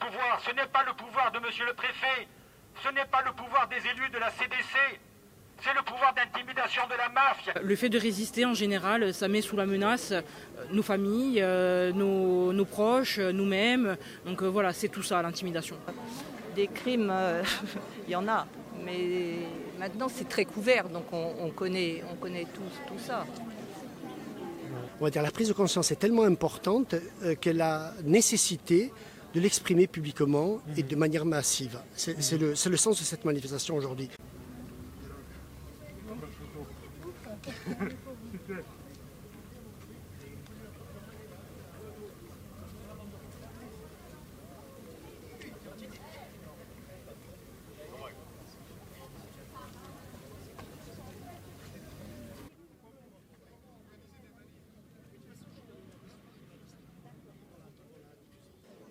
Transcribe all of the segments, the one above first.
pouvoir, ce n'est pas le pouvoir de monsieur le préfet, ce n'est pas le pouvoir des élus de la CDC, c'est le pouvoir d'intimidation de la mafia. Le fait de résister en général, ça met sous la menace nos familles, nos proches, nous-mêmes. Donc voilà, c'est tout ça, l'intimidation. Des crimes, il y en a, mais maintenant c'est très couvert, donc on connaît tout ça. On va dire la prise de conscience est tellement importante que la nécessité de l'exprimer publiquement et de manière massive. C'est le sens de cette manifestation aujourd'hui.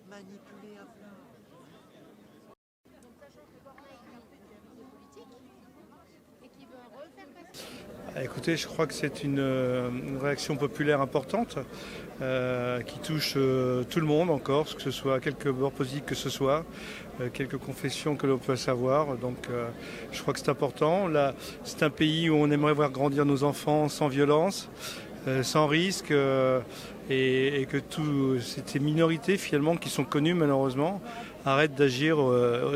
Manipulé à plein. Écoutez, je crois que c'est une réaction populaire importante qui touche tout le monde en Corse, que ce soit quelque bord politique que ce soit, quelques confessions que l'on peut savoir. Donc je crois que c'est important. Là, c'est un pays où on aimerait voir grandir nos enfants sans violence, sans risque, et que toutes ces minorités finalement qui sont connues malheureusement arrêtent d'agir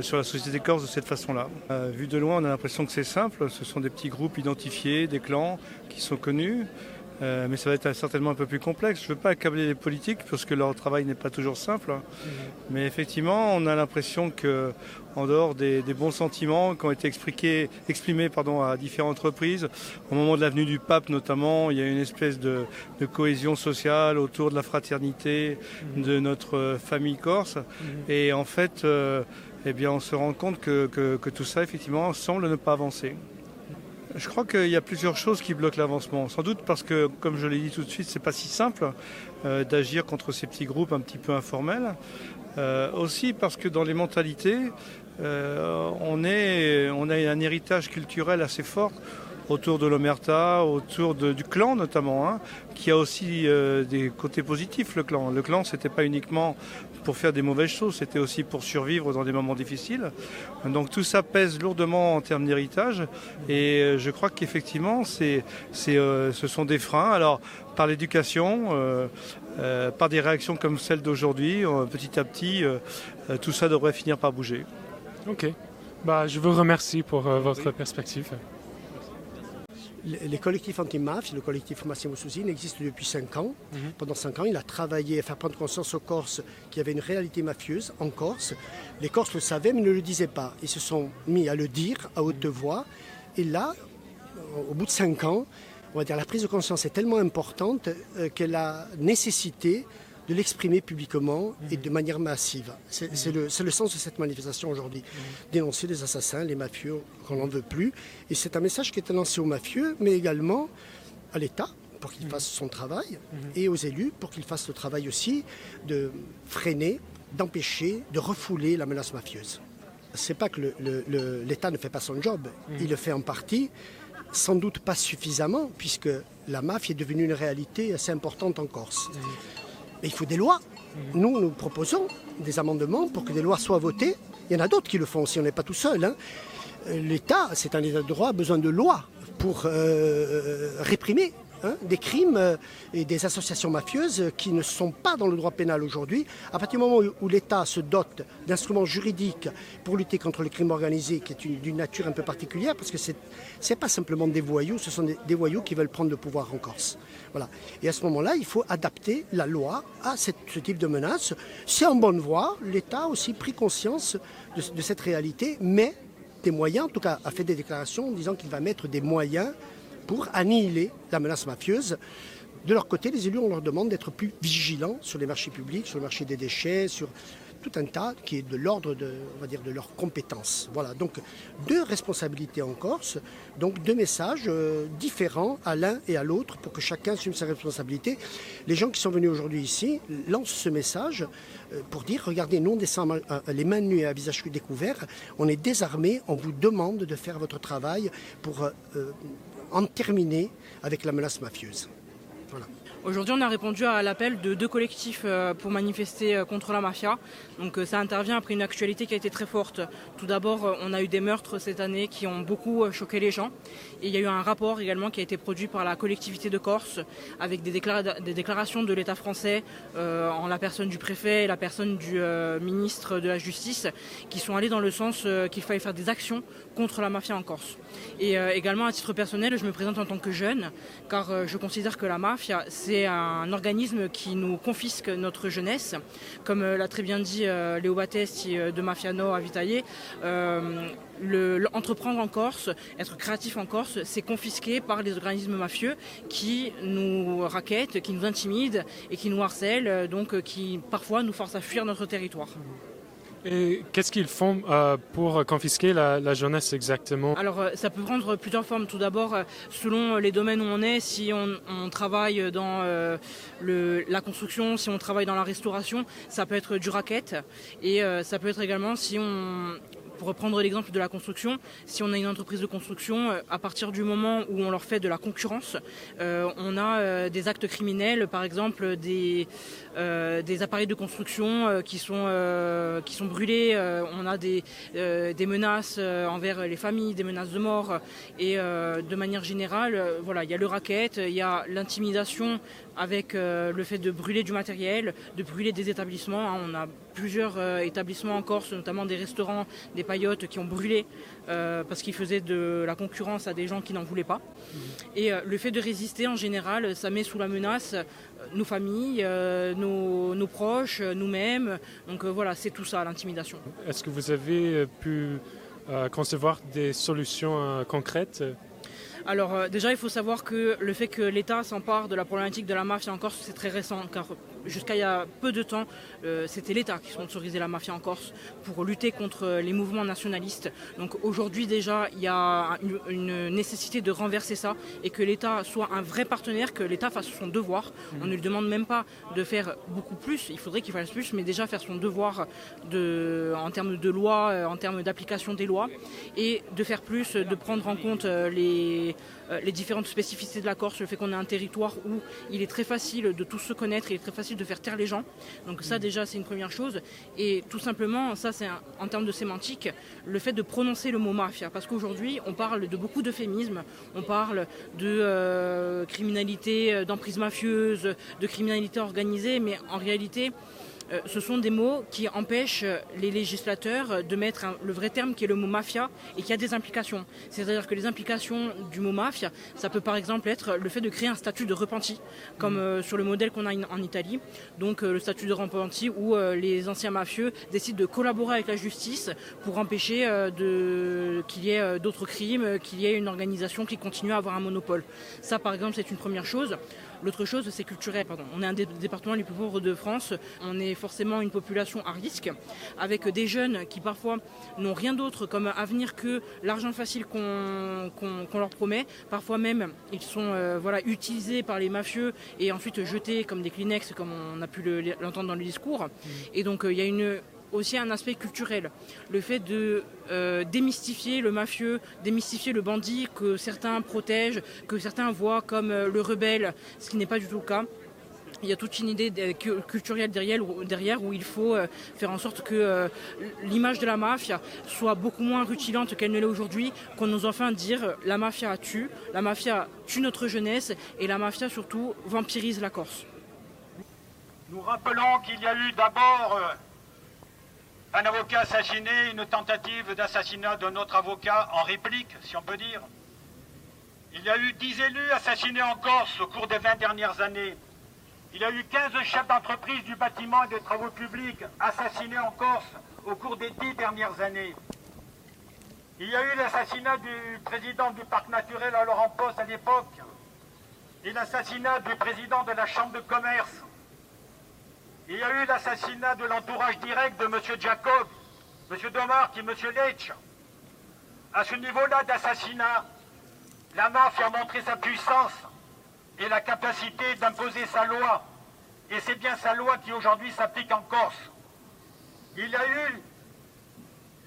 sur la société corse de cette façon-là. Vu de loin, on a l'impression que c'est simple, ce sont des petits groupes identifiés, des clans qui sont connus, mais ça va être certainement un peu plus complexe. Je ne veux pas accabler les politiques parce que leur travail n'est pas toujours simple, mais effectivement, on a l'impression que, en dehors des bons sentiments qui ont été exprimés à différentes reprises, au moment de la venue du pape notamment, il y a une espèce de cohésion sociale autour de la fraternité de notre famille corse. Et en fait, on se rend compte que tout ça, effectivement, semble ne pas avancer. Je crois qu'il y a plusieurs choses qui bloquent l'avancement. Sans doute parce que, comme je l'ai dit tout de suite, c'est pas si simple d'agir contre ces petits groupes un petit peu informels. Aussi parce que dans les mentalités, on a un héritage culturel assez fort autour de l'omerta, autour du clan notamment, qui a aussi des côtés positifs, le clan. Le clan, c'était pas uniquement pour faire des mauvaises choses, c'était aussi pour survivre dans des moments difficiles. Donc tout ça pèse lourdement en termes d'héritage, et je crois qu'effectivement, ce sont des freins. Alors, par l'éducation, par des réactions comme celle d'aujourd'hui, petit à petit, tout ça devrait finir par bouger. Ok. Je vous remercie pour votre perspective. Les collectifs anti-mafia, le collectif Massimo Susini existe depuis 5 ans. Pendant 5 ans, il a travaillé à faire prendre conscience aux Corses qu'il y avait une réalité mafieuse en Corse. Les Corses le savaient mais ne le disaient pas. Ils se sont mis à le dire à haute voix. Et là, au bout de 5 ans, on va dire la prise de conscience est tellement importante que la nécessité de l'exprimer publiquement et de manière massive. C'est le sens de cette manifestation aujourd'hui. Dénoncer les assassins, les mafieux, qu'on n'en veut plus. Et c'est un message qui est lancé aux mafieux, mais également à l'État, pour qu'il fasse son travail, et aux élus, pour qu'ils fassent le travail aussi de freiner, d'empêcher, de refouler la menace mafieuse. C'est pas que l'État ne fait pas son job, il le fait en partie, sans doute pas suffisamment, puisque la mafia est devenue une réalité assez importante en Corse. Mais il faut des lois. Nous proposons des amendements pour que des lois soient votées. Il y en a d'autres qui le font aussi, on n'est pas tout seul. L'État, c'est un État de droit, a besoin de lois pour réprimer des crimes et des associations mafieuses qui ne sont pas dans le droit pénal aujourd'hui. À partir du moment où l'État se dote d'instruments juridiques pour lutter contre le crime organisé, qui est d'une nature un peu particulière, parce que c'est pas simplement des voyous, ce sont des voyous qui veulent prendre le pouvoir en Corse. Voilà. Et à ce moment-là, il faut adapter la loi à ce type de menace. C'est en bonne voie. L'État a aussi pris conscience de cette réalité, mais des moyens, en tout cas a fait des déclarations en disant qu'il va mettre des moyens pour annihiler la menace mafieuse. De leur côté, les élus, on leur demande d'être plus vigilants sur les marchés publics, sur le marché des déchets, sur tout un tas qui est de l'ordre de leurs compétences. Voilà, donc 2 responsabilités en Corse, donc 2 messages différents à l'un et à l'autre pour que chacun assume sa responsabilité. Les gens qui sont venus aujourd'hui ici lancent ce message pour dire, regardez, nous on descend les mains nues et à visage découvert, on est désarmés, on vous demande de faire votre travail pour en terminer avec la menace mafieuse. Voilà. Aujourd'hui, on a répondu à l'appel de 2 collectifs pour manifester contre la mafia. Donc ça intervient après une actualité qui a été très forte. Tout d'abord, on a eu des meurtres cette année qui ont beaucoup choqué les gens. Et il y a eu un rapport également qui a été produit par la collectivité de Corse avec des déclarations de l'État français en la personne du préfet et la personne du ministre de la Justice qui sont allés dans le sens qu'il fallait faire des actions contre la mafia en Corse. Et également à titre personnel, je me présente en tant que jeune car je considère que la mafia c'est un organisme qui nous confisque notre jeunesse. Comme l'a très bien dit Léo Battesti de Mafiano à Vitaillé, entreprendre en Corse, être créatif en Corse, c'est confisqué par les organismes mafieux qui nous rackettent, qui nous intimident et qui nous harcèlent, donc qui parfois nous forcent à fuir notre territoire. Et qu'est-ce qu'ils font pour confisquer la jeunesse exactement? Alors ça peut prendre plusieurs formes. Tout d'abord, selon les domaines où on est, si on travaille dans la construction, si on travaille dans la restauration, ça peut être du racket. Et ça peut être également pour reprendre l'exemple de la construction, si on a une entreprise de construction, à partir du moment où on leur fait de la concurrence, on a des actes criminels, par exemple des appareils de construction qui sont brûlés, on a des menaces envers les familles, des menaces de mort, et de manière générale, voilà, il y a le racket, il y a l'intimidation avec le fait de brûler du matériel, de brûler des établissements. On a plusieurs établissements en Corse, notamment des restaurants, des paillotes qui ont brûlé parce qu'ils faisaient de la concurrence à des gens qui n'en voulaient pas. Et le fait de résister en général, ça met sous la menace nos familles, nos proches, nous-mêmes. Donc voilà, c'est tout ça, l'intimidation. Est-ce que vous avez pu concevoir des solutions concrètes? Alors déjà, il faut savoir que le fait que l'État s'empare de la problématique de la mafia en Corse, c'est très récent, car jusqu'à il y a peu de temps, c'était l'État qui sponsorisait la mafia en Corse pour lutter contre les mouvements nationalistes. Donc aujourd'hui déjà, il y a une nécessité de renverser ça et que l'État soit un vrai partenaire, que l'État fasse son devoir. On ne lui demande même pas de faire beaucoup plus, il faudrait qu'il fasse plus, mais déjà faire son devoir en termes de loi, en termes d'application des lois, et de faire plus, de prendre en compte les différentes spécificités de la Corse, le fait qu'on ait un territoire où il est très facile de tous se connaître, il est très facile de faire taire les gens. Donc ça déjà c'est une première chose. Et tout simplement, ça c'est en termes de sémantique, le fait de prononcer le mot mafia. Parce qu'aujourd'hui on parle de beaucoup d'euphémismes, on parle de criminalité, d'emprise mafieuse, de criminalité organisée, mais en réalité ce sont des mots qui empêchent les législateurs de mettre le vrai terme qui est le mot mafia et qui a des implications. C'est-à-dire que les implications du mot mafia, ça peut par exemple être le fait de créer un statut de repenti, comme sur le modèle qu'on a en Italie. Donc le statut de repenti où les anciens mafieux décident de collaborer avec la justice pour empêcher qu'il y ait d'autres crimes, qu'il y ait une organisation qui continue à avoir un monopole. Ça par exemple c'est une première chose. L'autre chose, c'est culturel. On est un des départements les plus pauvres de France. On est forcément une population à risque, avec des jeunes qui parfois n'ont rien d'autre comme avenir que l'argent facile qu'on leur promet. Parfois même, ils sont utilisés par les mafieux et ensuite jetés comme des Kleenex, comme on a pu l'entendre dans le discours. Et donc, il y a aussi un aspect culturel. Le fait de démystifier le mafieux, démystifier le bandit que certains protègent, que certains voient comme le rebelle, ce qui n'est pas du tout le cas. Il y a toute une idée culturelle derrière où il faut faire en sorte que l'image de la mafia soit beaucoup moins rutilante qu'elle ne l'est aujourd'hui, qu'on ose enfin dire la mafia tue notre jeunesse et la mafia surtout vampirise la Corse. Nous rappelons qu'il y a eu d'abord un avocat assassiné, une tentative d'assassinat d'un autre avocat en réplique, si on peut dire. Il y a eu 10 élus assassinés en Corse au cours des 20 dernières années. Il y a eu 15 chefs d'entreprise du bâtiment et des travaux publics assassinés en Corse au cours des 10 dernières années. Il y a eu l'assassinat du président du parc naturel à Laurent Post à l'époque et l'assassinat du président de la chambre de commerce. Il y a eu l'assassinat de l'entourage direct de M. Jacob, M. Domark et M. Leitch. À ce niveau-là d'assassinat, la mafia a montré sa puissance et la capacité d'imposer sa loi. Et c'est bien sa loi qui aujourd'hui s'applique en Corse. Il y a eu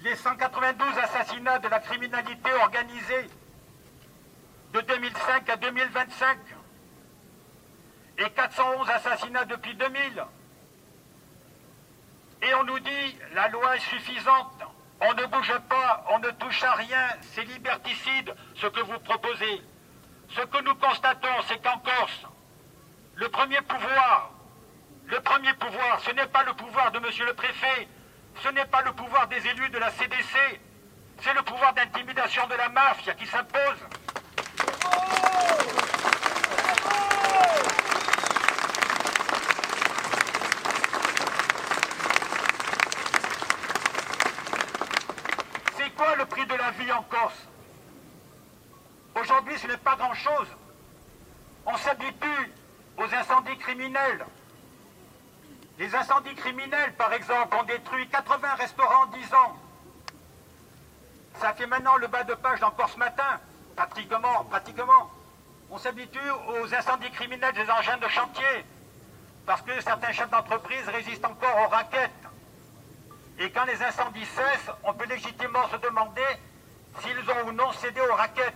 les 192 assassinats de la criminalité organisée de 2005 à 2025. et 411 assassinats depuis 2000. Et on nous dit la loi est suffisante, on ne bouge pas, on ne touche à rien, c'est liberticide ce que vous proposez. Ce que nous constatons, c'est qu'en Corse, le premier pouvoir, ce n'est pas le pouvoir de monsieur le préfet, ce n'est pas le pouvoir des élus de la CDC, c'est le pouvoir d'intimidation de la mafia qui s'impose. C'est quoi le prix de la vie en Corse? Aujourd'hui, ce n'est pas grand-chose. On s'habitue aux incendies criminels. Les incendies criminels, par exemple, ont détruit 80 restaurants en 10 ans. Ça fait maintenant le bas de page dans Corse Matin, pratiquement. On s'habitue aux incendies criminels des engins de chantier, parce que certains chefs d'entreprise résistent encore aux raquettes. Et quand les incendies cessent, on peut légitimement se demander s'ils ont ou non cédé aux raquettes.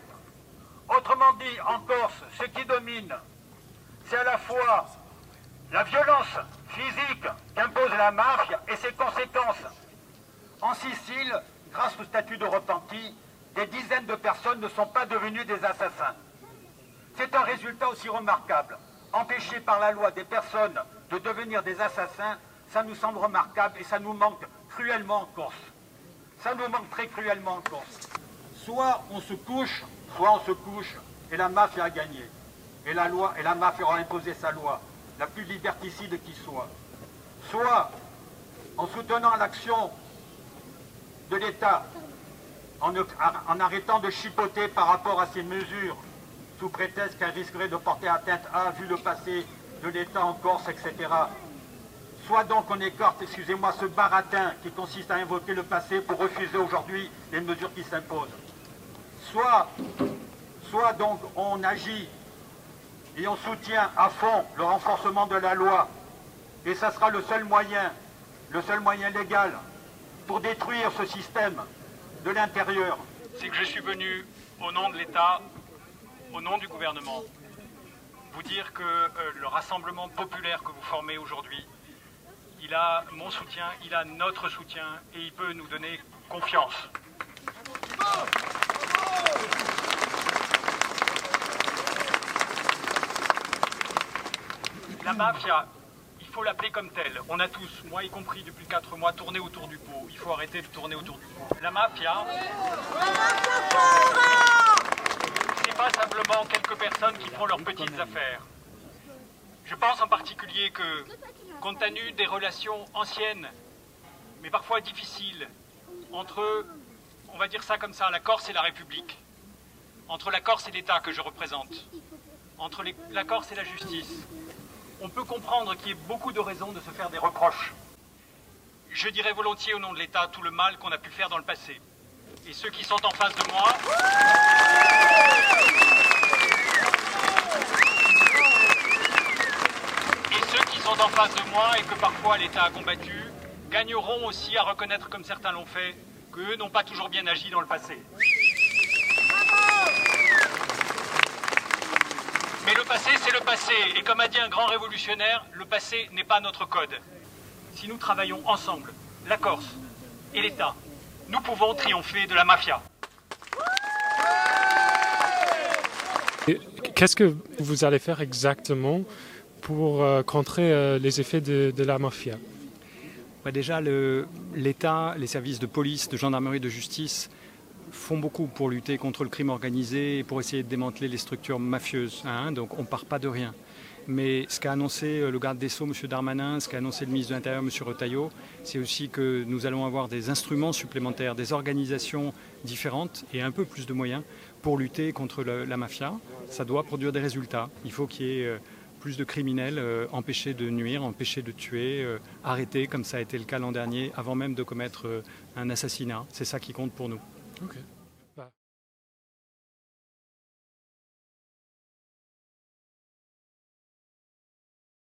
Autrement dit, en Corse, ce qui domine, c'est à la fois la violence physique qu'impose la mafia et ses conséquences. En Sicile, grâce au statut de repenti, des dizaines de personnes ne sont pas devenues des assassins. C'est un résultat aussi remarquable. Empêcher par la loi des personnes de devenir des assassins, ça nous semble remarquable et ça nous manque cruellement en Corse. Ça nous manque très cruellement en Corse. Soit on se couche et la mafia a gagné. Et la mafia aura imposé sa loi, la plus liberticide qui soit. Soit en soutenant l'action de l'État, en arrêtant de chipoter par rapport à ces mesures, sous prétexte qu'elles risqueraient de porter atteinte à, vu le passé de l'État en Corse, etc. Soit donc on écarte, excusez-moi, ce baratin qui consiste à invoquer le passé pour refuser aujourd'hui les mesures qui s'imposent. Soit donc on agit et on soutient à fond le renforcement de la loi. Et ça sera le seul moyen légal pour détruire ce système de l'intérieur. C'est que je suis venu au nom de l'État, au nom du gouvernement, vous dire que le rassemblement populaire que vous formez aujourd'hui, il a mon soutien, il a notre soutien et il peut nous donner confiance. La mafia, il faut l'appeler comme telle. On a tous, moi y compris depuis 4 mois, tourné autour du pot. Il faut arrêter de tourner autour du pot. La mafia, c'est pas simplement quelques personnes qui font leurs petites affaires. Je pense en particulier que, compte tenu des relations anciennes, mais parfois difficiles, entre, on va dire ça comme ça, la Corse et la République, entre la Corse et l'État que je représente, entre la Corse et la justice, on peut comprendre qu'il y ait beaucoup de raisons de se faire des reproches. Je dirais volontiers au nom de l'État tout le mal qu'on a pu faire dans le passé. Et ceux qui sont en face de moi... en face de moi et que parfois l'État a combattu, gagneront aussi à reconnaître, comme certains l'ont fait, qu'eux n'ont pas toujours bien agi dans le passé. Mais le passé, c'est le passé. Et comme a dit un grand révolutionnaire, le passé n'est pas notre code. Si nous travaillons ensemble, la Corse et l'État, nous pouvons triompher de la mafia. Qu'est-ce que vous allez faire exactement pour contrer les effets de la mafia? Déjà, l'État, les services de police, de gendarmerie, de justice font beaucoup pour lutter contre le crime organisé et pour essayer de démanteler les structures mafieuses. Donc on ne part pas de rien. Mais ce qu'a annoncé le garde des Sceaux, M. Darmanin, ce qu'a annoncé le ministre de l'Intérieur, M. Retailleau, c'est aussi que nous allons avoir des instruments supplémentaires, des organisations différentes et un peu plus de moyens pour lutter contre la mafia. Ça doit produire des résultats. Il faut qu'il y ait plus de criminels empêchés de nuire, empêchés de tuer, arrêtés, comme ça a été le cas l'an dernier, avant même de commettre un assassinat. C'est ça qui compte pour nous. Okay.